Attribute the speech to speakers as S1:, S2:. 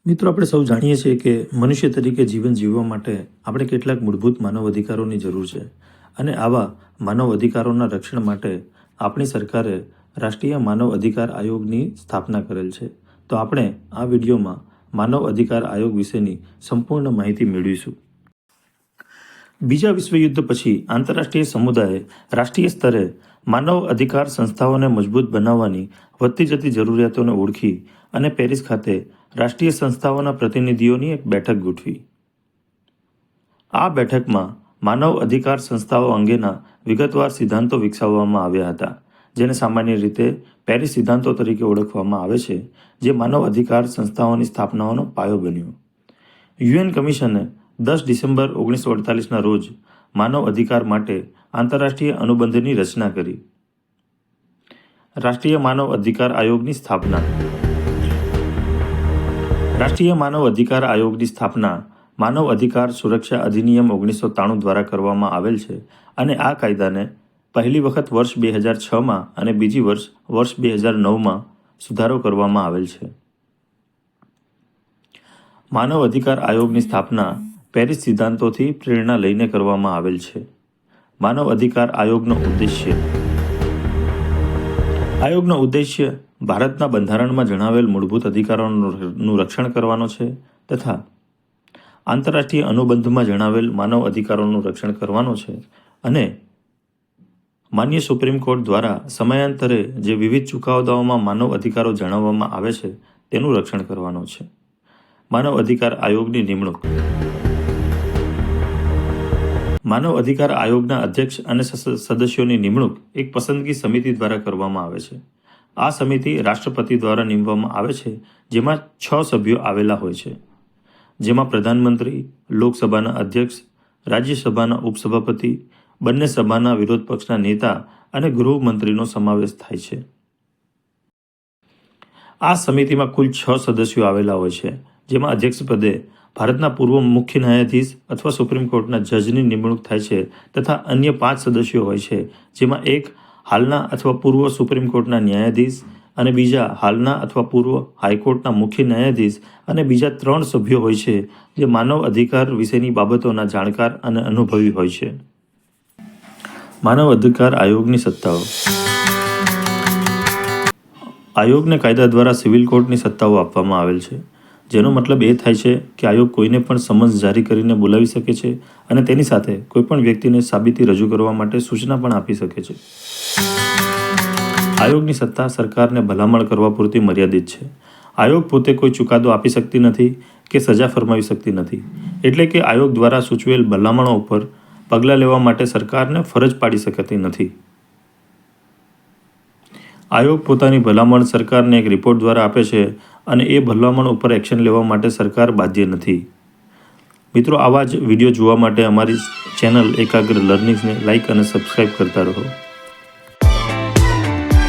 S1: મિત્રો, આપણે સૌ જાણીએ છીએ કે મનુષ્ય તરીકે જીવન જીવવા માટે આપણે કેટલાક મૂળભૂત માનવ અધિકારોની જરૂર છે અને આવા માનવ અધિકારોના રક્ષણ માટે આપણી સરકારે રાષ્ટ્રીય માનવ અધિકાર આયોગની સ્થાપના કરેલ છે. તો આપણે આ વિડીયોમાં માનવ અધિકાર આયોગ વિશેની સંપૂર્ણ માહિતી મેળવીશું. બીજા વિશ્વયુદ્ધ પછી આંતરરાષ્ટ્રીય સમુદાયે રાષ્ટ્રીય સ્તરે માનવ અધિકાર સંસ્થાઓને મજબૂત બનાવવાની વધતી જતી જરૂરિયાતોને ઓળખી અને પેરિસ ખાતે રાષ્ટ્રીય સંસ્થાઓના પ્રતિનિધિઓની એક બેઠક ગોઠવી. આ બેઠકમાં માનવ અધિકાર સંસ્થાઓ અંગેના વિગતવાર સિદ્ધાંતો વિકસાવવામાં આવ્યા હતા, જેને સામાન્ય રીતે પેરિસ સિદ્ધાંતો તરીકે ઓળખવામાં આવે છે, જે માનવ અધિકાર સંસ્થાઓની સ્થાપનાનો પાયો બન્યો. યુએન કમિશને 10 ડિસેમ્બર 1948ના રોજ માનવ અધિકાર માટે આંતરરાષ્ટ્રીય અનુબંધની રચના કરી. રાષ્ટ્રીય માનવ અધિકાર આયોગની સ્થાપના. રાષ્ટ્રીય માનવ અધિકાર આયોગની સ્થાપના માનવ અધિકાર સુરક્ષા અધિનિયમ 1993 દ્વારા કરવામાં આવેલ છે અને આ કાયદાને પહેલી વખત વર્ષ 2006માં અને બીજી વર્ષ 2009માં સુધારો કરવામાં આવેલ છે. માનવ અધિકાર આયોગની સ્થાપના પેરિસ સિદ્ધાંતોથી પ્રેરણા લઈને કરવામાં આવેલ છે. માનવ અધિકાર આયોગનો ઉદ્દેશ્ય. આયોગનો ઉદ્દેશ્ય ભારતના બંધારણમાં જણાવેલ મૂળભૂત અધિકારોનું રક્ષણ કરવાનો છે તથા આંતરરાષ્ટ્રીય અનુબંધમાં જણાવેલ માનવ અધિકારોનું રક્ષણ કરવાનો છે અને માન્ય સુપ્રીમ કોર્ટ દ્વારા સમયાંતરે જે વિવિધ ચુકાદાઓમાં માનવ અધિકારો જણાવવામાં આવે છે તેનું રક્ષણ કરવાનો છે. માનવ અધિકાર આયોગની નિમણૂક. માનવ અધિકાર આયોગના અધ્યક્ષ અને સદસ્યોની નિમણૂક એક પસંદગી સમિતિ દ્વારા કરવામાં આવે છે. આ સમિતિ રાષ્ટ્રપતિ દ્વારા નિમવામાં આવે છે, જેમાં 6 સભ્યો આવેલા હોય છે, જેમાં પ્રધાનમંત્રી, લોકસભાના અધ્યક્ષ, રાજ્યસભાના ઉપસભાપતિ, બંને સભાના વિરોધ પક્ષના નેતા અને ગૃહમંત્રીનો સમાવેશ થાય છે. આ સમિતિમાં કુલ 6 સદસ્યો આવેલા હોય છે, જેમાં અધ્યક્ષ પદે ભારતના પૂર્વ મુખ્ય ન્યાયાધીશ અથવા સુપ્રીમ કોર્ટના જજની નિમણૂક થાય છે તથા અન્ય 5 સદસ્યો હોય છે, જેમાં એક હાલના અથવા પૂર્વ સુપ્રીમ કોર્ટના ન્યાયાધીશ અને બીજા હાલના અથવા પૂર્વ હાઈકોર્ટના મુખ્ય ન્યાયાધીશ અને બીજા 3 સભ્યો હોય છે, જે માનવ અધિકાર વિશેની બાબતોના જાણકાર અને અનુભવી હોય છે. માનવ અધિકાર આયોગની સત્તાઓ. આયોગને કાયદા દ્વારા સિવિલ કોર્ટની સત્તાઓ આપવામાં આવેલ છે, જેનો મતલબ એ થાય છે કે આયોગ કોઈને પણ સમન્સ જારી કરીને બોલાવી શકે છે અને તેની સાથે કોઈપણ વ્યક્તિને સાબિતી રજૂ કરવા માટે સૂચના પણ આપી શકે છે. આયોગની સત્તા સરકારને ભલામણ કરવા પૂરતી મર્યાદિત છે. આયોગ પોતે કોઈ ચુકાદો આપી શકતી નથી કે સજા ફરમાવી શકતી નથી, એટલે કે આયોગ દ્વારા સૂચવેલ ભલામણો ઉપર પગલાં લેવા માટે સરકારને ફરજ પાડી શકતી નથી. આયોગ પોતાની ભલામણ સરકારને એક રિપોર્ટ દ્વારા આપે છે અને એ ભલામણ ઉપર એક્શન લેવા માટે સરકાર બાધ્ય નથી. મિત્રો, આવા જ વિડીયો જોવા માટે અમારી ચેનલ એકાગ્ર લર્નિંગ્સને લાઇક અને સબસ્ક્રાઈબ કરતા રહો.